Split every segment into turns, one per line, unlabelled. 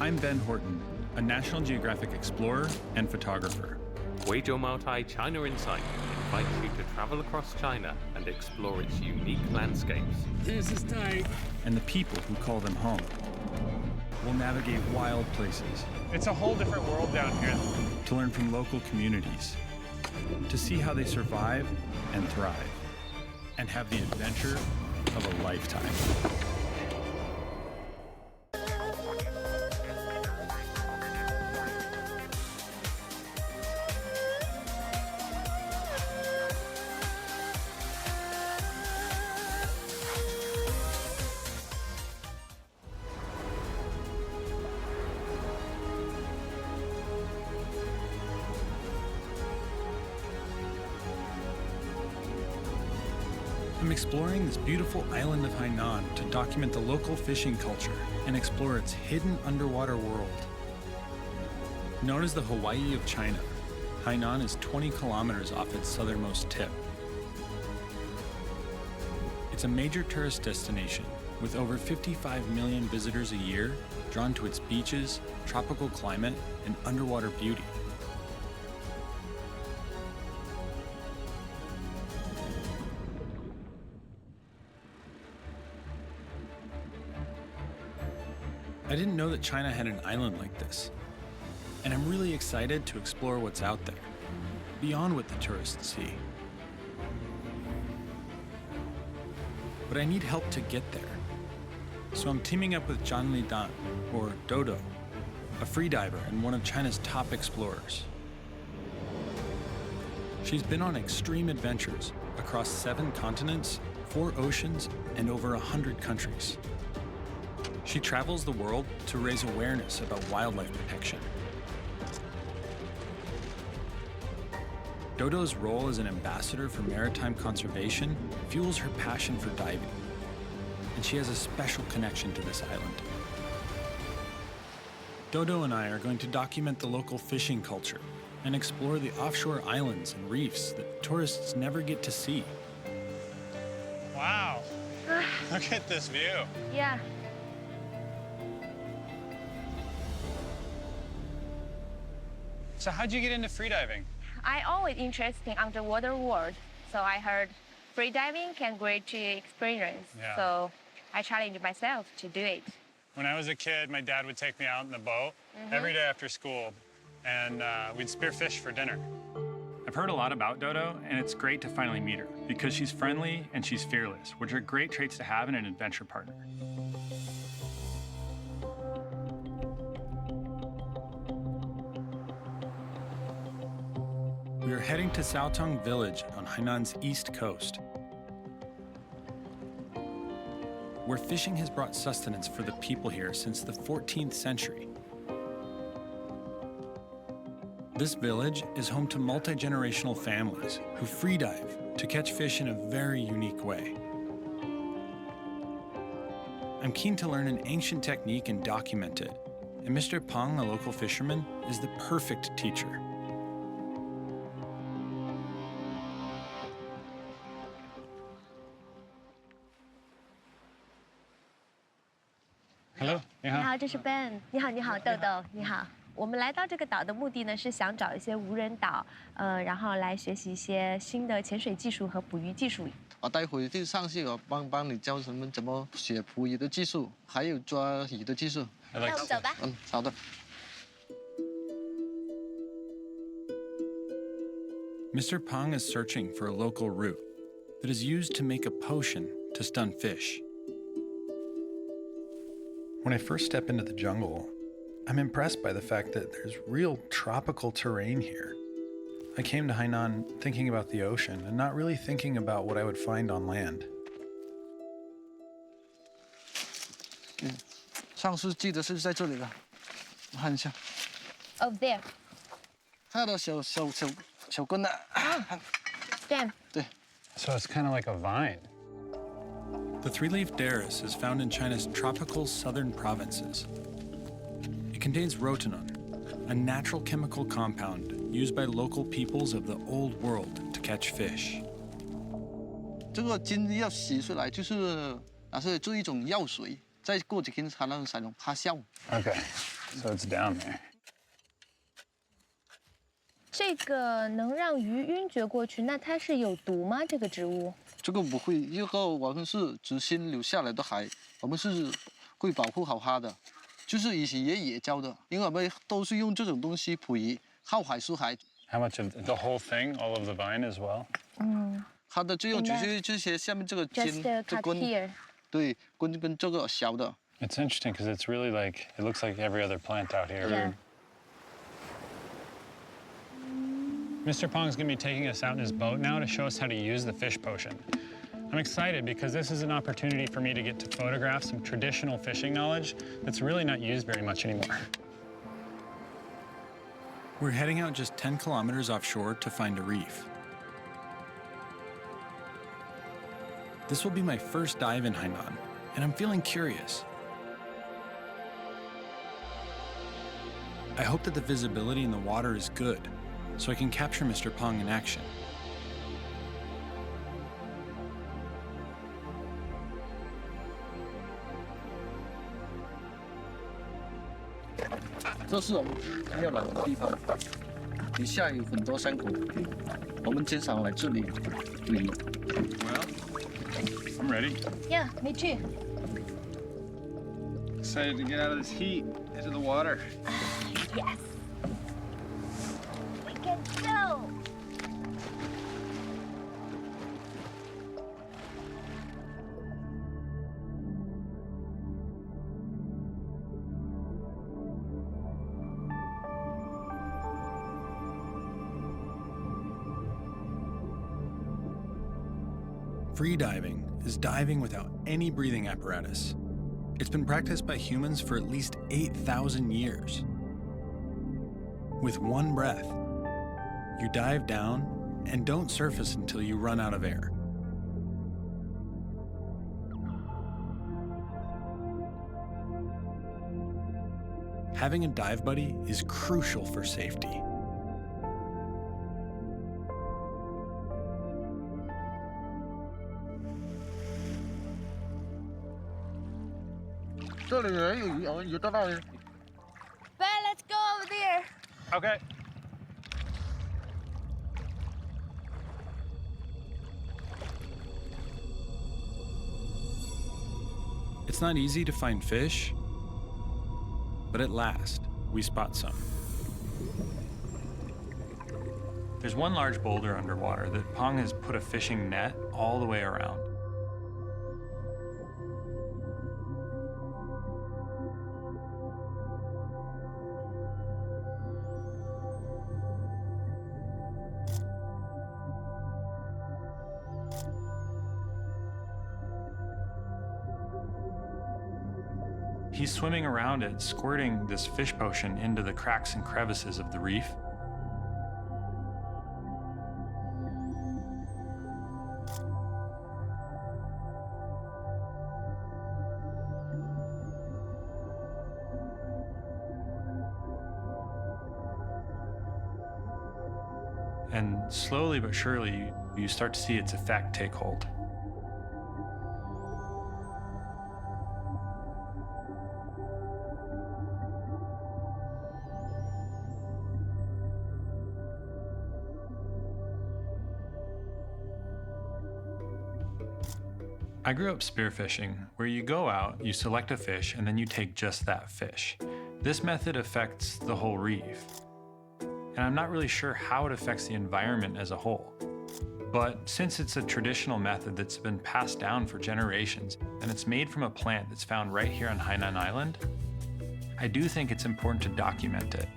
I'm Ben Horton, a National Geographic explorer and photographer.
维州茅台 China Insight invites you to travel across China and explore its unique landscapes.
This is tight.
And the people who call them home. We'll navigate wild places.
It's a whole different world down here.
To learn from local communities. To see how they survive and thrive. And have the adventure of a lifetime. I'm exploring this beautiful island of Hainan to document the local fishing culture and explore its hidden underwater world. Known as the Hawaii of China, Hainan is 20 kilometers off its southernmost tip. It's a major tourist destination with over 55 million visitors a year drawn to its beaches, tropical climate, and underwater beauty. I didn't know that China had an island like this, and I'm really excited to explore what's out there, beyond what the tourists see. But I need help to get there, so I'm teaming up with Zhang Lidan, or Dodo, a freediver and one of China's top explorers. She's been on extreme adventures across 7 continents, 4 oceans, and over 100 countries. She travels the world to raise awareness about wildlife protection. Dodo's role as an ambassador for maritime conservation fuels her passion for diving, and she has a special connection to this island. Dodo and I are going to document the local fishing culture and explore the offshore islands and reefs that tourists never get to see.
Wow. Look at this view.
Yeah.
So how'd you get into freediving?
I always interested in underwater world, so I heard freediving can great experience.
Yeah.
So I challenged myself to do it.
When I was a kid, my dad would take me out in the boat every day after school, and we'd spearfish for dinner. I've heard a lot about Dodo, and it's great to finally meet her because she's friendly and she's fearless, which are great traits to have in an adventure partner. We are heading to Saotong Village on Hainan's east coast, where fishing has brought sustenance for the people here since the 14th century. This village is home to multi-generational families who freedive to catch fish in a very unique way. I'm keen to learn an ancient technique and document it, and Mr. Pang, a local fisherman, is the perfect teacher. Hello， 你好。
你好，这是 Ben。你好，你好，豆豆，你好。我们来到这个岛的目的呢，是想找一些无人岛，然后来学习一些新的潜水技术和捕鱼技术。
我待会就上去，我帮你教他们怎么学捕鱼的技术，还有抓鱼的技术。
那我们走吧。
好的。
Mr. Pang is searching for a local root that is used to make a potion to stun fish. When I first step into the jungle, I'm impressed by the fact that there's real tropical terrain here. I came to Hainan thinking about the ocean and not really thinking about what I would find on land.
上次记得是在这里了，我看一下。
Over there.
看到小根的。
对。
对。
So it's kind of like a vine.
The three-leaf derris is found in China's tropical southern provinces. It contains rotenone, a natural chemical compound used by local peoples of the old world to catch fish.
这个筋要洗出来，就是拿出来做一种药水，再过几天才能发酵。
Okay. So it's down there.
这个能让鱼晕厥过去，那它是有毒吗？这个植物？
这个不会，这个我们是直线流下来的海，我们是会保护好它的。就是以前爷爷教的，因为我们都是用这种东西捕鱼，靠海输海。
How much of the whole thing, all of the vine as well?
它的作用只是这些下面这个尖，这根，对，跟这个小的。
It's interesting because it's really like, it looks like every other plant out here.
Yeah.
Mr. Pong's gonna be taking us out in his boat now to show us how to use the fish potion. I'm excited because this is an opportunity for me to get to photograph some traditional fishing knowledge that's really not used very much anymore.
We're heading out just 10 kilometers offshore to find a reef. This will be my first dive in Hainan, and I'm feeling curious. I hope that the visibility in the water is good, so I can capture Mr. Pong in action.
这是我们要来的地方，底下有很多山谷，我们经常来这里捕鱼。
Well, I'm ready.
Yeah, me too.
Excited to get out of this heat, into the water.
Yes. We can go.
Free diving is diving without any breathing apparatus. It's been practiced by humans for at least 8,000 years. With one breath, you dive down and don't surface until you run out of air. Having a dive buddy is crucial for safety.
这里也有鱼，我们游到那里。
But let's go over there.
Okay.
It's not easy to find fish, but at last, we spot some. There's one large boulder underwater that Pong has put a fishing net all the way around. He's swimming around it, squirting this fish potion into the cracks and crevices of the reef. And slowly but surely, you start to see its effect take hold. I grew up spearfishing, where you go out, you select a fish, and then you take just that fish. This method affects the whole reef. And I'm not really sure how it affects the environment as a whole. But since it's a traditional method that's been passed down for generations, and it's made from a plant that's found right here on Hainan Island, I do think it's important to document it.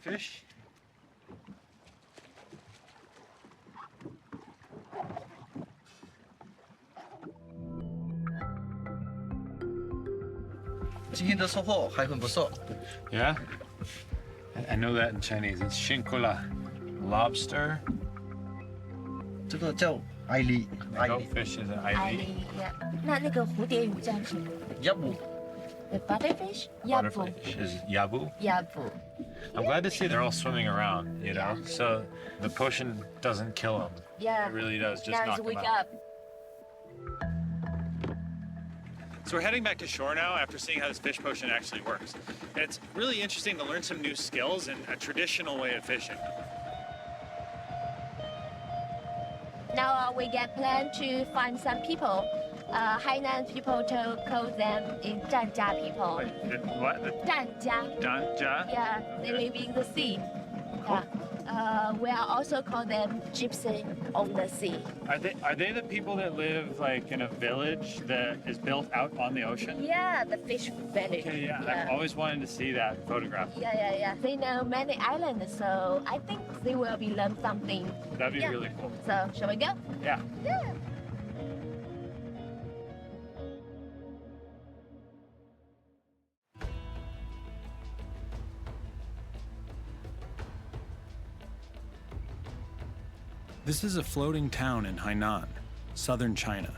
Fish?
今天的收获还很不错。
Yeah? I know that in Chinese. It's shinkola. Lobster.
这个叫艾丽，
Goatfish is an ivy.
那个蝴蝶鱼叫什么？
鸭母，
The butterfish?
Butterfish is yabu.
Yabu.
I'm glad to see they're all swimming around, you know, so the potion doesn't kill them.
Yeah.
It really does, just
Now
knock
it's
them
wake
out.
up.
So we're heading back to shore now after seeing how this fish potion actually works. And it's really interesting to learn some new skills and a traditional way of fishing.
Now we get plan to find some people. Hainan people to call them in 疍家 people.
What?
疍家.
Danja?
Yeah, they live in the sea. Yeah. We are also call them gypsy on the sea.
Are they the people that live like in a village that is built out on the ocean?
Yeah, the fish village.
Okay, yeah. I've always wanted to see that photograph.
Yeah. They know many islands, so I think they will be learn something.
That'd be really cool.
So, shall we go?
Yeah.
Yeah.
This is a floating town in Hainan, southern China.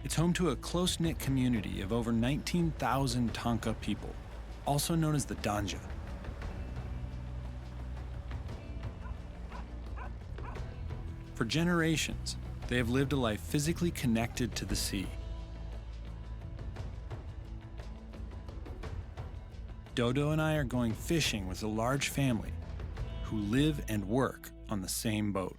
It's home to a close-knit community of over 19,000 Tanka people, also known as the Danja. For generations, they have lived a life physically connected to the sea. Dodo and I are going fishing with a large family who live and work on the same boat.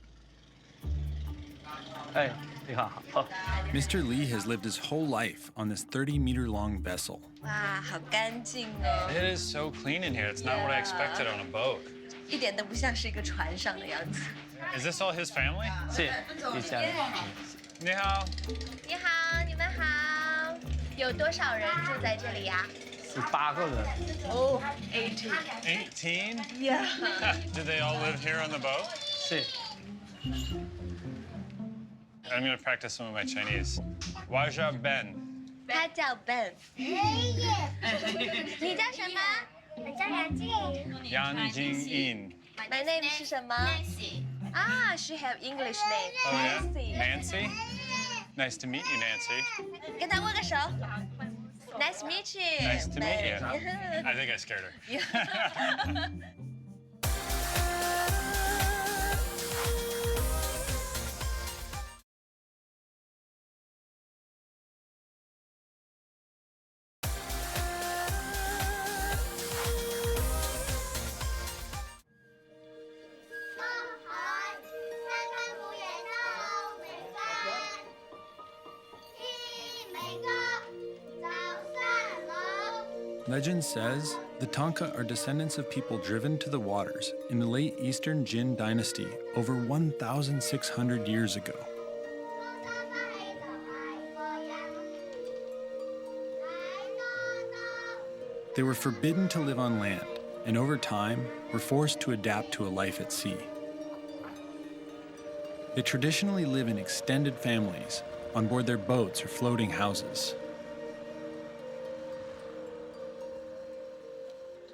Hey, 你好，好。
Mr. Lee has lived his whole life on this 30-meter-long vessel.
哇，好干净哦，
It is so clean in here. It's not what I expected on a boat.
一点都不像是一个船上的样子。
Is this all his family?
是，一家人。
Ni hao.
你好，你们好，有多少人住在这里呀？
18个人。
哦，18。
18?
Yeah.
Did they all live here on the boat?
是。
I'm going to practice some of my Chinese. Waja Ben.
他叫 Ben。你叫什么？我叫杨静。
Yang Jing In.
My name 是什么
Nancy.
啊，she have English name.
Oh, yeah?
Nancy.
Nancy? Nice to meet you, Nancy.
跟他握个手。Nice to meet you.
Nice to meet you. I think I scared her.
Legend says the Tanka are descendants of people driven to the waters in the late Eastern Jin dynasty over 1,600 years ago. They were forbidden to live on land, and over time were forced to adapt to a life at sea. They traditionally live in extended families on board their boats or floating houses.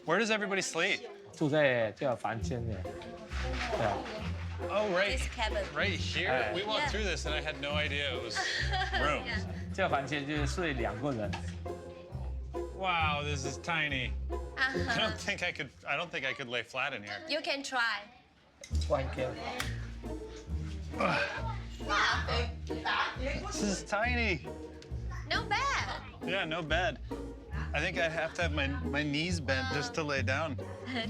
Where does everybody sleep?
住在这个房间里。对。
Oh, right.
This cabin.
Right here? We walked
Yeah.
through this and I had no idea it was rooms.
这个房间就是睡2个人。
Wow, this is tiny. I don't think I could lay flat in here.
You can try.
关键。
This is tiny.
No bad.
Yeah, no bed. I think I'd have to have my knees bent just to lay down.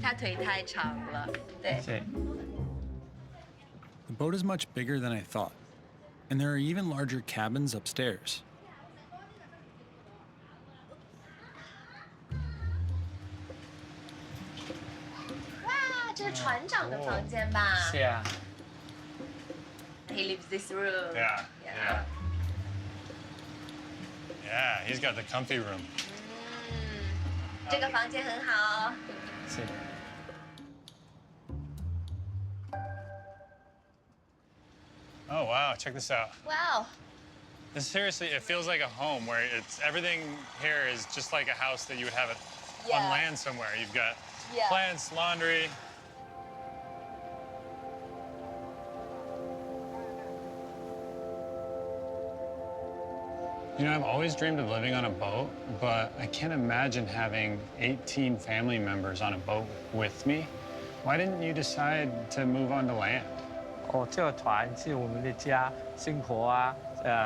他腿太长了，对。
是。
The boat is much bigger than I thought, and there are even larger cabins upstairs.
哇，这是船长的房间吧？
是啊。
He lives this room.
Yeah, yeah. Yeah, he's got the comfy room.
这个房间很好。
是。
Oh, wow, check this out.
Wow.
This seriously, it feels like a home where it's everything here is just like a house that you would have it
Yeah.
on land somewhere. You've got
Yeah.
plants, laundry. You know, I've always dreamed of living on a boat, but I can't imagine having 18 family members on a boat with me. Why didn't you decide to move onto land?
哦，这个船是我们的家，生活啊，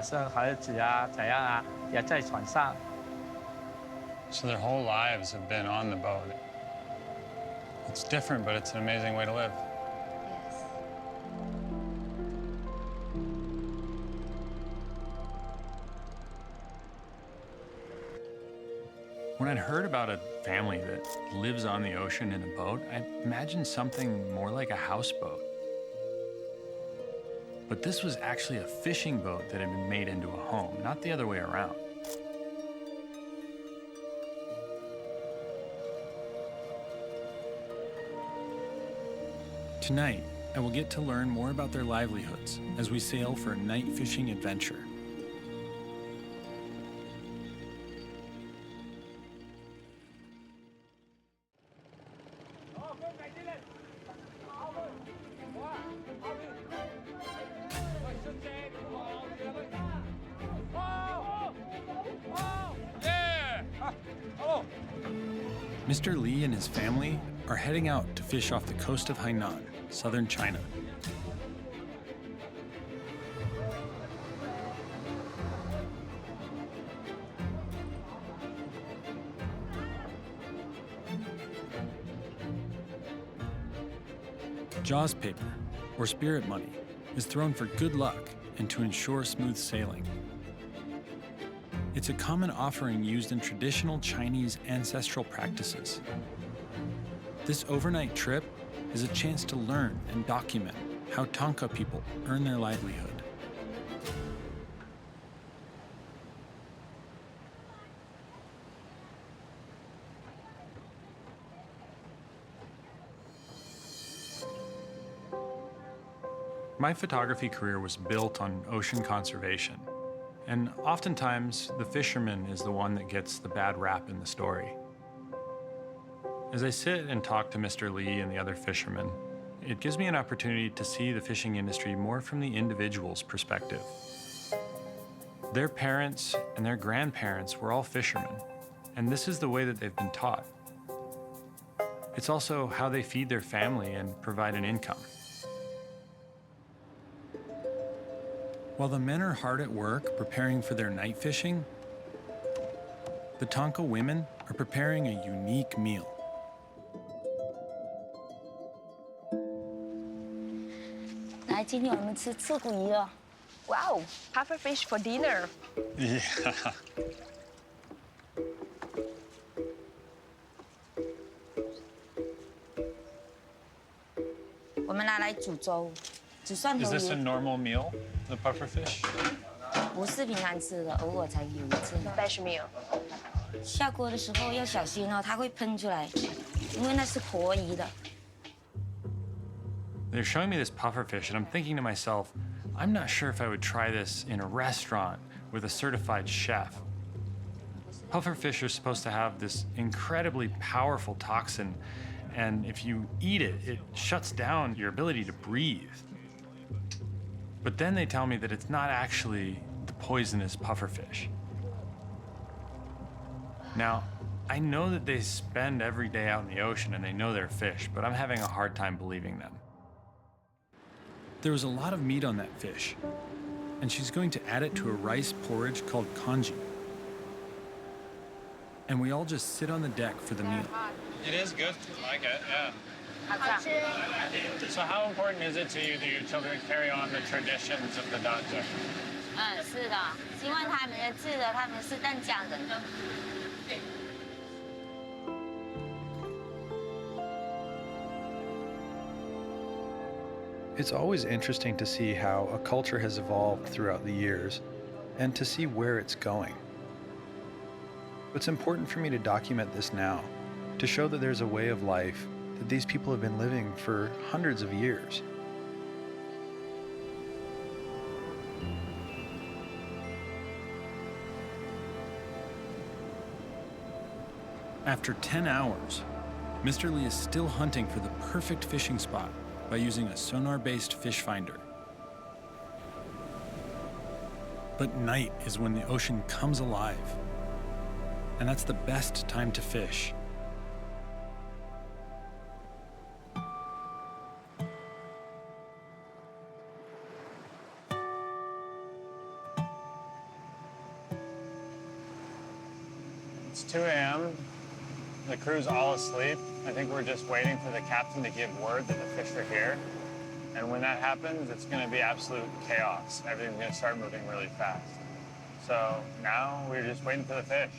生孩子啊，怎样啊，也在船上。
So their whole lives have been on the boat. It's different, but it's an amazing way to live.
Yes.
When I'd heard about a family that lives on the ocean in a boat, I imagined something more like a houseboat. But this was actually a fishing boat that had been made into a home, not the other way around. Tonight, I will get to learn more about their livelihoods as we sail for a night fishing adventure. Mr. Li and his family are heading out to fish off the coast of Hainan, southern China. Jaws paper, or spirit money, is thrown for good luck and to ensure smooth sailing. It's a common offering used in traditional Chinese ancestral practices. This overnight trip is a chance to learn and document how Tanka people earn their livelihood. My photography career was built on ocean conservation, and oftentimes the fisherman is the one that gets the bad rap in the story. As I sit and talk to Mr. Li and the other fishermen, it gives me an opportunity to see the fishing industry more from the individual's perspective. Their parents and their grandparents were all fishermen, and this is the way that they've been taught. It's also how they feed their family and provide an income. While the men are hard at work preparing for their night fishing, the Tanka women are preparing a unique meal.
Wow, puffer fish for dinner.
Yeah.
我们拿来煮粥，煮蒜
Is
头
this a
鱼，
normal meal, the puffer fish?
不是平常吃的，偶尔才有一次。
Special meal.
下锅的时候要小心哦，它会喷出来，因为那是活鱼的。
They're showing me this puffer fish, and I'm thinking to myself, I'm not sure if I would try this in a restaurant with a certified chef. Puffer fish are supposed to have this incredibly powerful toxin, and if you eat it, it shuts down your ability to breathe. But then they tell me that it's not actually the poisonous puffer fish. Now, I know that they spend every day out in the ocean and they know they're fish, but I'm having a hard time believing them. There was a lot of meat on that fish, and she's going to add it to a rice porridge called congee. And we all just sit on the deck for the meal.
It is good. I like it, yeah. So how important is it to you that your children carry on the traditions of the dacha?
嗯，是的，希望他们记得他们是这样讲的。
It's always interesting to see how a culture has evolved throughout the years and to see where it's going. It's important for me to document this now, to show that there's a way of life that these people have been living for hundreds of years. After 10 hours, Mr. Li is still hunting for the perfect fishing spot by using a sonar-based fish finder. But night is when the ocean comes alive. And that's the best time to fish.
It's 2 a.m. The crew's all asleep. I think we're just waiting for the captain to give word that the fish are here. And when that happens, it's going to be absolute chaos. Everything's going to start moving really fast. So now we're just waiting for the fish.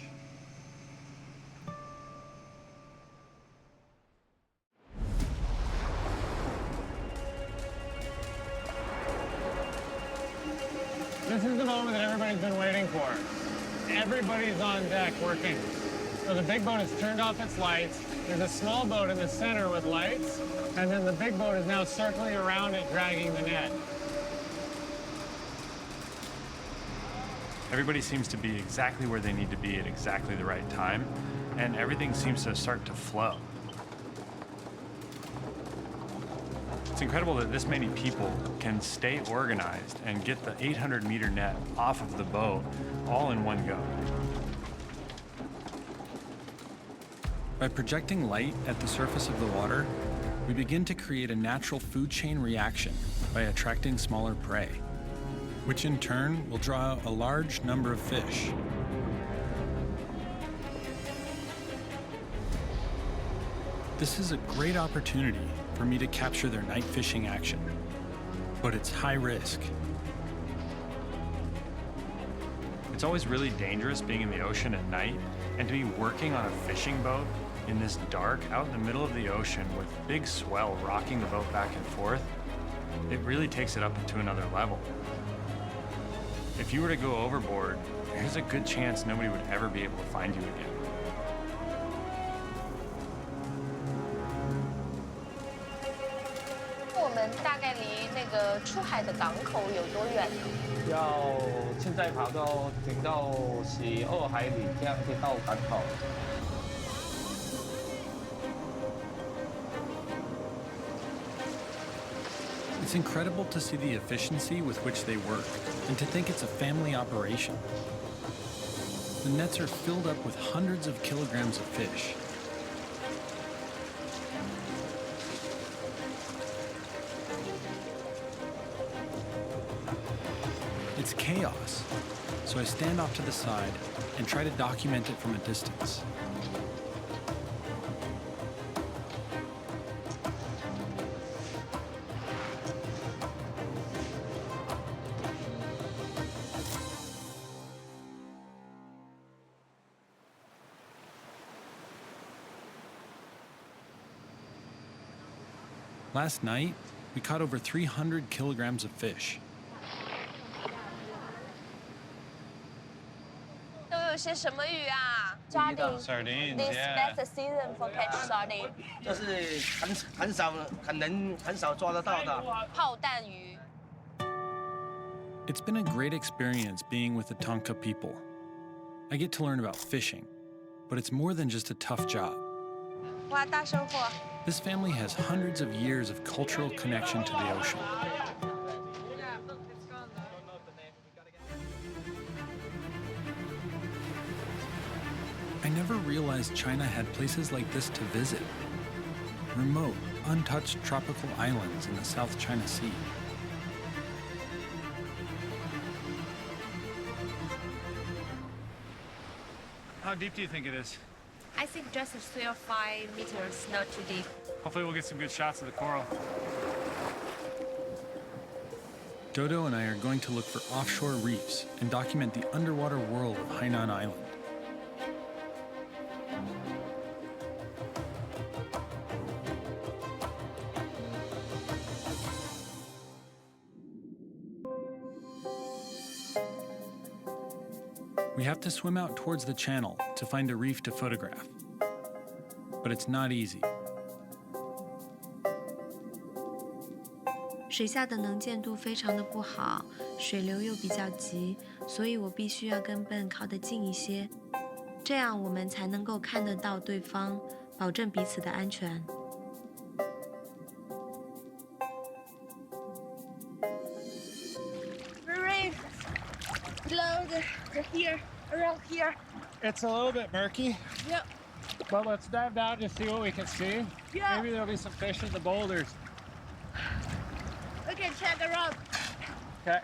This is the moment that everybody's been waiting for. Everybody's on deck working. So the big boat has turned off its lights. There's a small boat in the center with lights, and then the big boat is now circling around it, dragging the net.
Everybody seems to be exactly where they need to be at exactly the right time, and everything seems to start to flow. It's incredible that this many people can stay organized and get the 800-meter net off of the boat all in one go. By projecting light at the surface of the water, we begin to create a natural food chain reaction by attracting smaller prey, which in turn will draw a large number of fish. This is a great opportunity for me to capture their night fishing action, but it's high risk. It's always really dangerous being in the ocean at night, and to be working on a fishing boat in this dark, out in the middle of the ocean with big swell rocking the boat back and forth, it really takes it up to another level. If you were to go overboard, there's a good chance nobody would ever be able to find you again.
我们大概离那个出海的港口有多远呢？
要现在跑到停到12海里，这样就到港口。
It's incredible to see the efficiency with which they work, and to think it's a family operation. The nets are filled up with hundreds of kilograms of fish. It's chaos, so I stand off to the side and try to document it from a distance. Last night, we caught over 300 kilograms of fish.
都有些什么鱼啊 ？Sardine.
Sardines,
This
yeah.
best season for catch sardine.
这是很少抓得到的。
炮弹鱼。
It's been a great experience being with the Tanka people. I get to learn about fishing, but it's more than just a tough job.
哇，大收获！
This family has hundreds of years of cultural connection to the ocean. I never realized China had places like this to visit. Remote, untouched tropical islands in the South China Sea.
How deep do you think it is?
I think just 3 or 5 meters, not too deep.
Hopefully we'll get some good shots of the coral.
Dodo and I are going to look for offshore reefs and document the underwater world of Hainan Island. We have to swim out towards the channel to find a reef to photograph. But it's not easy.
水下的能见度非常的不好，水流又比较急，所以我必须要跟笨靠得近一些，这样我们才能够看得到对方，保证彼此的安全。
Reef,
they're here, around here.
It's a little bit murky,
Yep.
but let's dive down to see what we can see.
Yeah.
Maybe there'll be some fish in the boulders.
We can check around.
Okay.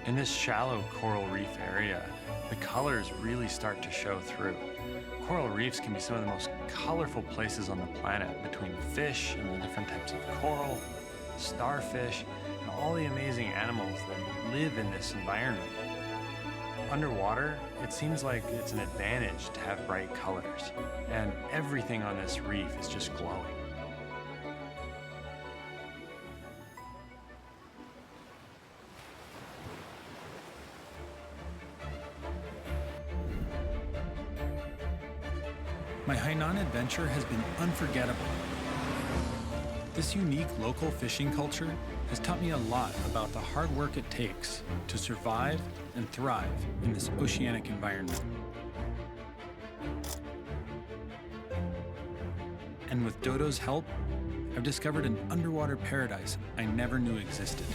In this shallow coral reef area, the colors really start to show through. Coral reefs can be some of the most colorful places on the planet, between fish and the different types of coral, starfish, and all the amazing animals that live in this environment. Underwater, it seems like it's an advantage to have bright colors, and everything on this reef is just glowing. My Hainan adventure has been unforgettable. This unique local fishing culture has taught me a lot about the hard work it takes to survive and thrive in this oceanic environment. And with Dodo's help, I've discovered an underwater paradise I never knew existed.